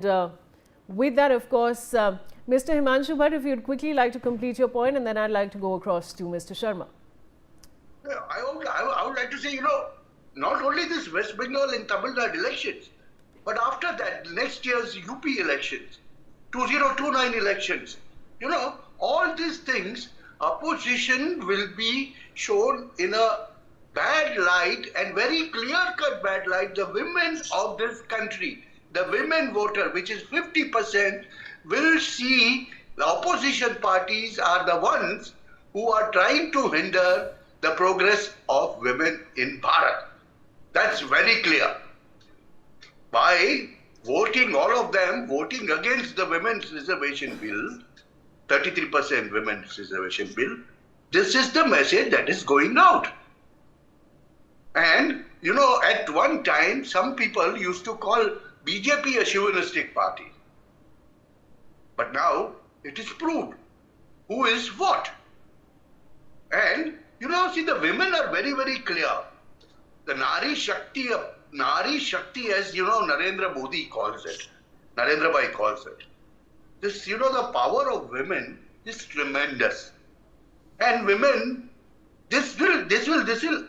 Uh, with that, of course, Mr. Himanshu Bhatt, if you'd quickly like to complete your point, and then I'd like to go across to Mr. Sharma. I would like to say, not only this West Bengal and Tamil Nadu elections, but after that, next year's UP elections, 2029 elections, all these things, opposition will be shown in a bad light and very clear-cut bad light. The women of this country, the women voter, which is 50%, will see the opposition parties are the ones who are trying to hinder the progress of women in Bharat. That's very clear. By voting, all of them voting against the Women's Reservation Bill, 33% Women's Reservation Bill, this is the message that is going out. And, at one time, some people used to call BJP a chauvinistic party. But now, it is proved who is what. And, see, the women are very, very clear. The Nari Shakti, as Narendra Modi calls it, Narendra Bhai calls it. This, the power of women is tremendous. And women, this will,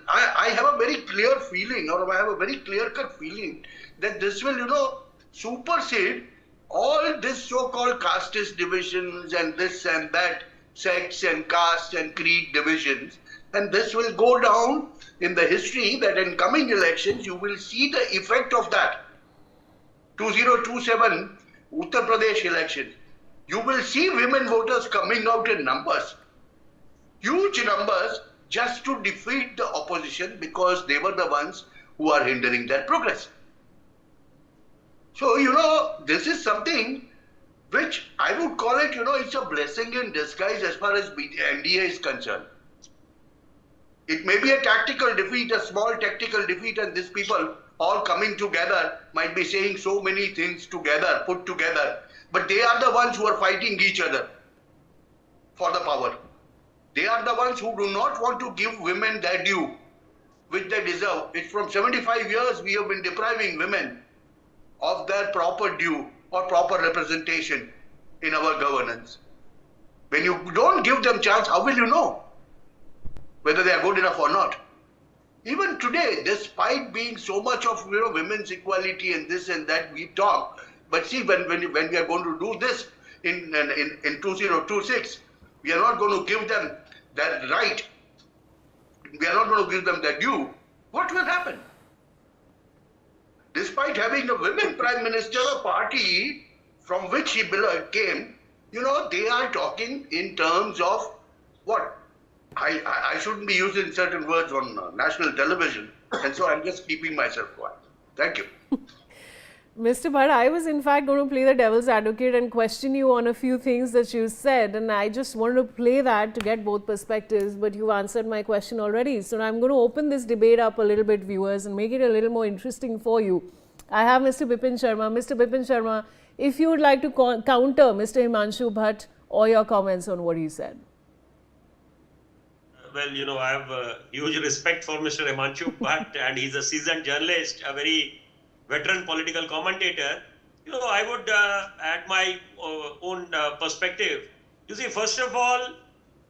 I have a very clear feeling, or I have a very clear-cut feeling that this will, supersede all this so-called casteist divisions and this and that, sects and caste and creed divisions. And this will go down in the history that in coming elections, you will see the effect of that. 2027 Uttar Pradesh elections. You will see women voters coming out in numbers. Huge numbers just to defeat the opposition because they were the ones who are hindering their progress. So, this is something which I would call it, it's a blessing in disguise as far as NDA is concerned. It may be a tactical defeat, a small tactical defeat, and these people all coming together might be saying so many things together, put together. But they are the ones who are fighting each other for the power. They are the ones who do not want to give women their due, which they deserve. It's from 75 years we have been depriving women of their proper due or proper representation in our governance. When you don't give them chance, how will you know whether they are good enough or not? Even today, despite being so much of women's equality and this and that, we talk. But see, when we are going to do this in 2026, we are not going to give them that right. We are not going to give them their due. What will happen? Despite having a women prime minister, a party from which he came, they are talking in terms of what? I shouldn't be using certain words on national television, and so I'm just keeping myself quiet. Thank you. Mr. Bhatt, I was in fact going to play the devil's advocate and question you on a few things that you said, and I just wanted to play that to get both perspectives, but you answered my question already. So I'm going to open this debate up a little bit, viewers, and make it a little more interesting for you. I have Mr. Bipin Sharma. Mr. Bipin Sharma, if you would like to counter Mr. Himanshu Bhatt or your comments on what he said. Well, I have huge respect for Mr. Himanshu Bhatt, and he's a seasoned journalist, a very veteran political commentator. I would add my own perspective. You see, first of all,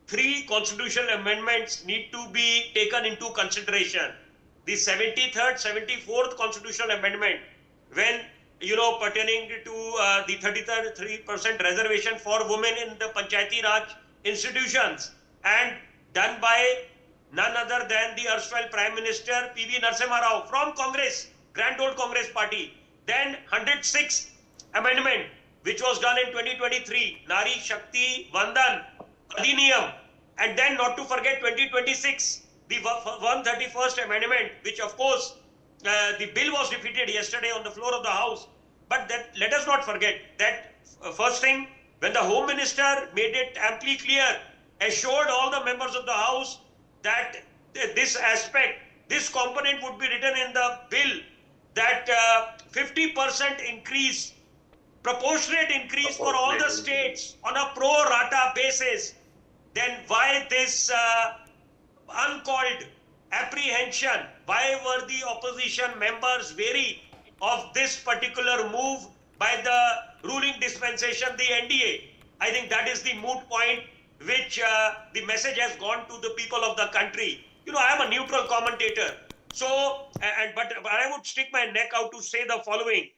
3 constitutional amendments need to be taken into consideration. The 73rd, 74th constitutional amendment, when, pertaining to the 33% reservation for women in the Panchayati Raj institutions, and done by none other than the erstwhile Prime Minister P.V. Narasimha Rao from Congress, Grand Old Congress Party. Then 106th Amendment, which was done in 2023, Nari Shakti Vandan Adhiniyam. And then not to forget 2026, the 131st Amendment, which of course the bill was defeated yesterday on the floor of the House. But let us not forget that first thing, when the Home Minister made it amply clear, assured all the members of the House that this aspect, this component would be written in the bill, that 50% increase, proportionate increase for all the states on a pro rata basis, then why this uncalled apprehension? Why were the opposition members wary of this particular move by the ruling dispensation, the NDA. I think that is the moot point which the message has gone to the people of the country. I am a neutral commentator. So, but I would stick my neck out to say the following.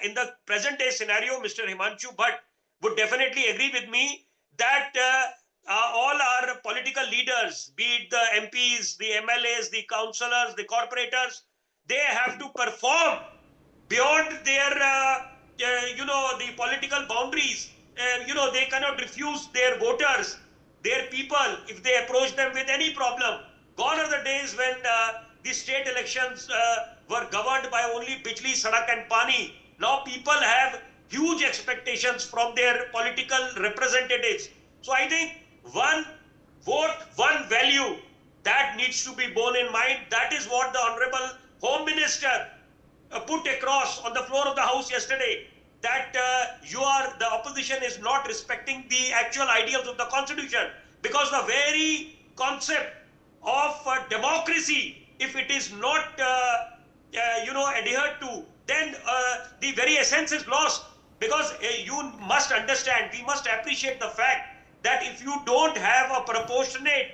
In the present day scenario, Mr. Himanshu Bhatt would definitely agree with me that all our political leaders, be it the MPs, the MLAs, the councillors, the corporators, they have to perform beyond their, the political boundaries. They cannot refuse their voters, their people, if they approach them with any problem. Gone are the days when the state elections were governed by only Bijli, Sadak and Pani. Now people have huge expectations from their political representatives. So I think one vote, one value, that needs to be borne in mind. That is what the Honorable Home Minister put across on the floor of the House yesterday, that the opposition is not respecting the actual ideals of the Constitution, because the very concept of democracy, if it is not adhered to, then the very essence is lost. Because you must understand, we must appreciate the fact that if you don't have a proportionate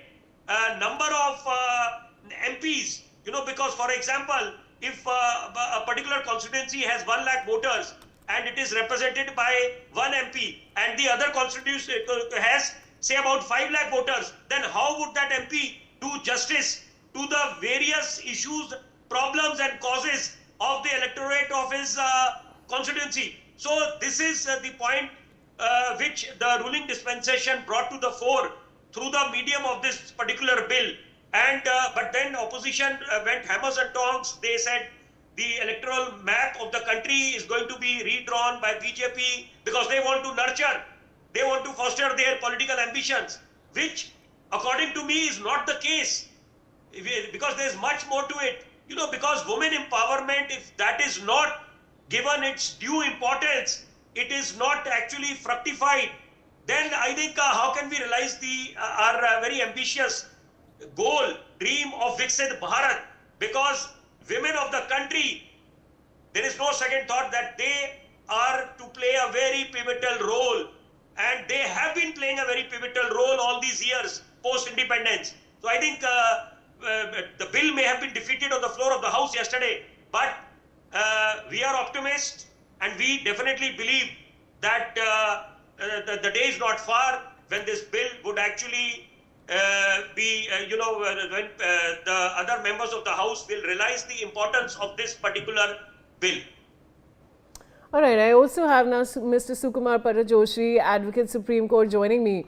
number of MPs, because for example, if a particular constituency has 1 lakh voters and it is represented by 1 MP, and the other constituency has say about 5 lakh voters, then how would that MP do justice to the various issues, problems and causes of the electorate of his constituency? So this is the point which the ruling dispensation brought to the fore through the medium of this particular bill. And but then opposition went hammers and tongs. They said the electoral map of the country is going to be redrawn by BJP because they want to nurture, they want to foster their political ambitions, which according to me is not the case, because there is much more to it. Because women empowerment, if that is not given its due importance, it is not actually fructified, then I think how can we realize our very ambitious goal, dream of Viksit Bharat? Because women of the country, there is no second thought that they are to play a very pivotal role, and they have been playing a very pivotal role all these years post-independence. So I think the bill may have been defeated on the floor of the House yesterday, but we are optimists, and we definitely believe that the day is not far when this bill would actually when the other members of the House will realize the importance of this particular bill. All right, I also have now Mr. Sukumar Parajoshi, Advocate Supreme Court, joining me.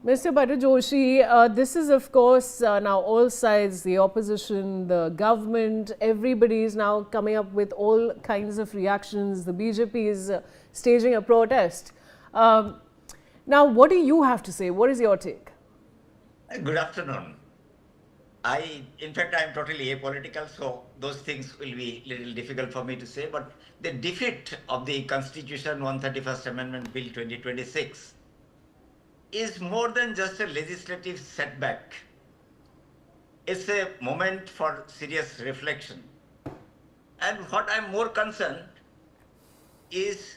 Mr. Parajoshi, this is of course now all sides, the opposition, the government, everybody is now coming up with all kinds of reactions. The BJP is staging a protest. Now, what do you have to say? What is your take? Good afternoon. In fact, I am totally apolitical, so those things will be a little difficult for me to say. But the defeat of the Constitution 131st Amendment Bill 2026 is more than just a legislative setback. It's a moment for serious reflection. And what I'm more concerned is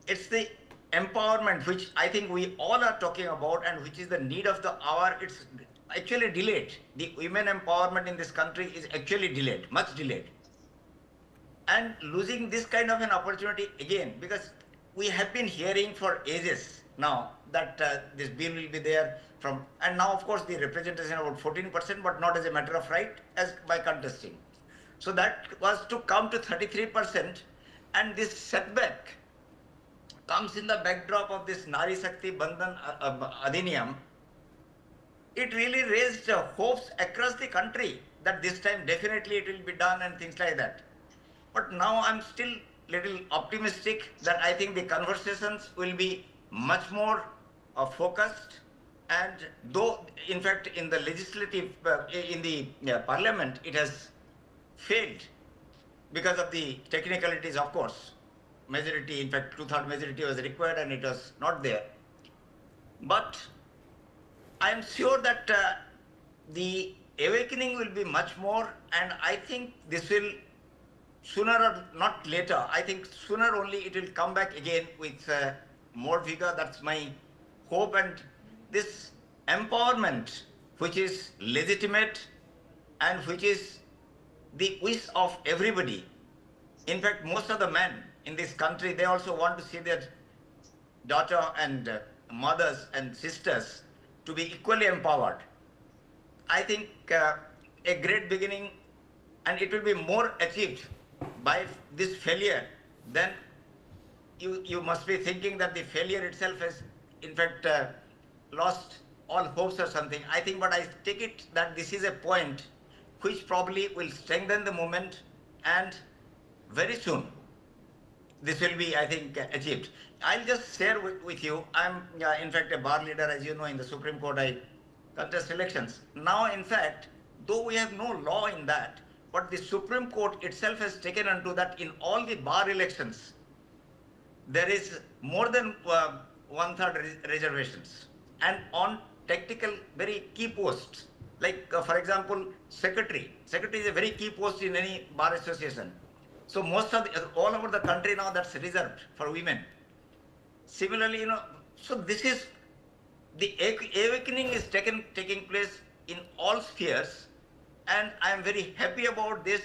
it's the empowerment which I think we all are talking about and which is the need of the hour. It's actually delayed. The women empowerment in this country is actually delayed, much delayed. And losing this kind of an opportunity again, because we have been hearing for ages now that this bill will be there from, and now of course the representation about 14%, but not as a matter of right, as by contesting. So that was to come to 33%, and this setback comes in the backdrop of this Nari Shakti Bandhan Adhiniyam. It really raised hopes across the country that this time definitely it will be done and things like that. But now I'm still little optimistic that I think the conversations will be much more focused, and though in fact in the legislative, in the parliament it has failed because of the technicalities, of course. Majority, in fact 2/3 majority was required and it was not there. But I am sure that the awakening will be much more, and I think this will sooner or not later, I think sooner only it will come back again with more vigor. That's my hope. And this empowerment, which is legitimate and which is the wish of everybody. In fact, most of the men in this country, they also want to see their daughter and mothers and sisters to be equally empowered. I think a great beginning, and it will be more achieved by this failure than you must be thinking that the failure itself has in fact lost all hopes or something. I think, but I take it that this is a point which probably will strengthen the movement, and very soon this will be, I think, achieved. I'll just share with you, I'm in fact a bar leader, as you know, in the Supreme Court. I contest elections. Now, in fact, though we have no law in that, but the Supreme Court itself has taken unto that in all the bar elections, there is more than one-third reservations. And on technical, very key posts, like for example, secretary. Secretary is a very key post in any bar association. So most of all over the country now, that's reserved for women. Similarly, so this is the awakening is taking place in all spheres, and I am very happy about this.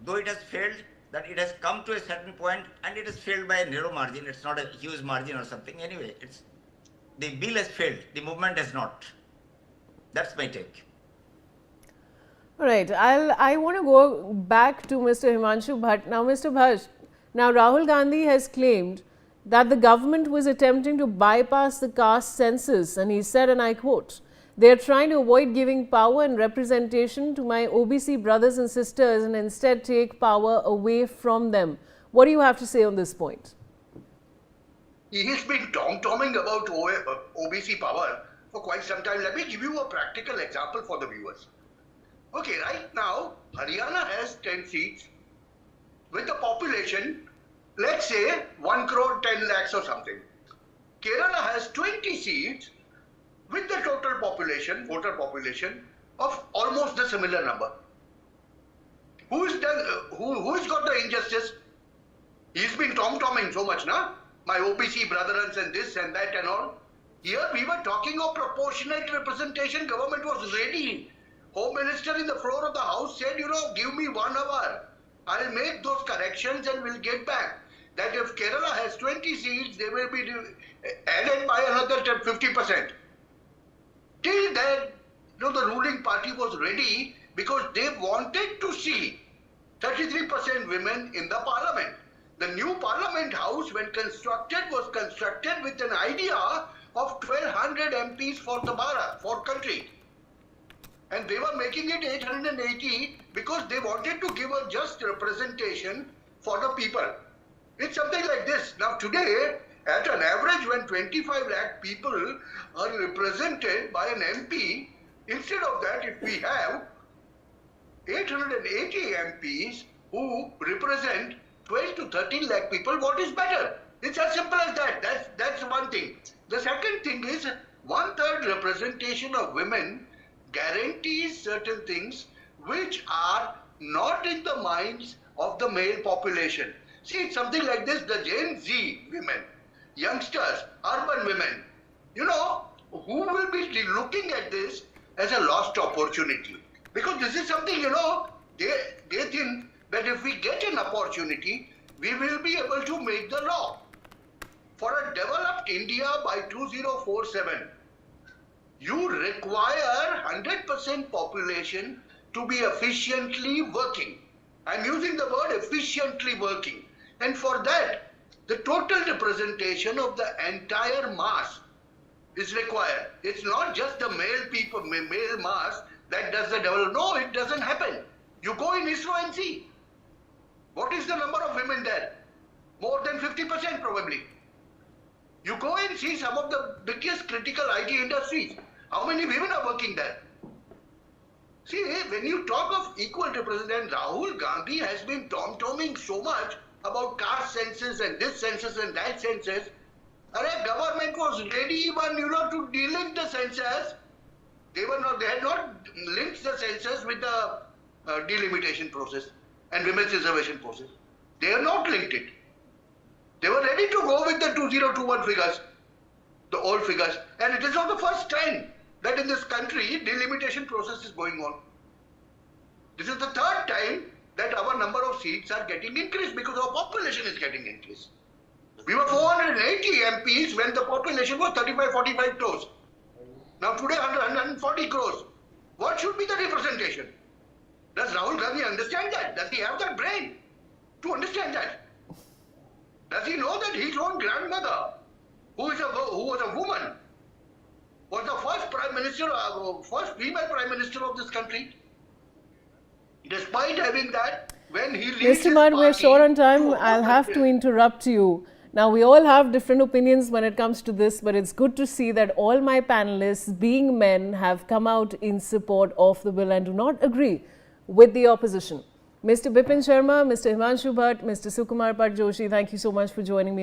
Though it has failed, that it has come to a certain point, and it has failed by a narrow margin. It's not a huge margin or something. Anyway, the bill has failed. The movement has not. That's my take. All right, I want to go back to Mr. Himanshu Bhatt. Now, Mr. Bhatt, now Rahul Gandhi has claimed that the government was attempting to bypass the caste census, and he said, and I quote, "They are trying to avoid giving power and representation to my OBC brothers and sisters and instead take power away from them." What do you have to say on this point? He's been tom-tomming about OBC power for quite some time. Let me give you a practical example for the viewers. Okay, right now, Haryana has 10 seats with a population, let's say 1 crore 10 lakhs or something. Kerala has 20 seats with the total population, voter population, of almost the similar number. Who's got the injustice? He's been tom-tomming so much, na? My OBC brothers and this and that and all. Here we were talking of proportionate representation. Government was ready. Home Minister in the floor of the House said, give me 1 hour. I'll make those corrections and we'll get back. That if Kerala has 20 seats, they will be added by another 50%. Till then, the ruling party was ready because they wanted to see 33% women in the parliament. The new parliament house, when constructed, was constructed with an idea of 1200 MPs for the Bharat, for country. And they were making it 880 because they wanted to give a just representation for the people. It's something like this. Now today, at an average, when 25 lakh people are represented by an MP, instead of that, if we have 880 MPs who represent 12 to 13 lakh people, what is better? It's as simple as that. That's one thing. The second thing is 1/3 representation of women guarantees certain things which are not in the minds of the male population. See, it's something like this, the Gen Z women, youngsters, urban women, who will be looking at this as a lost opportunity. Because this is something, they think that if we get an opportunity, we will be able to make the law. For a developed India by 2047, you require 100% population to be efficiently working. I'm using the word efficiently working. And for that, the total representation of the entire mass is required. It's not just the male mass that does the development. No, it doesn't happen. You go in ISRO and see. What is the number of women there? More than 50% probably. You go and see some of the biggest critical IT industries. How many women are working there? See, when you talk of equal representation, Rahul Gandhi has been tom-tomming so much about caste census and this census and that census. Government was ready even, to delink the census. They had not linked the census with the delimitation process. and women's reservation forces. They have not linked it. They were ready to go with the 2021 figures, the old figures, and it is not the first time that in this country delimitation process is going on. This is the third time that our number of seats are getting increased because our population is getting increased. We were 480 MPs when the population was 35-45 crores. Now today 140 crores. What should be the representation? Does Rahul Gandhi understand that? Does he have that brain to understand that? Does he know that his own grandmother, who was a woman, was the first prime minister, first female prime minister of this country? Despite having that, when he leaves Mr. Bhatt, we're short on time. to I'll have to interrupt you. Now, we all have different opinions when it comes to this, but it's good to see that all my panelists, being men, have come out in support of the bill and do not agree with the opposition. Mr. Bipin Sharma, Mr. Himanshu Bhatt, Mr. Sukumar Pat Joshi, thank you so much for joining me on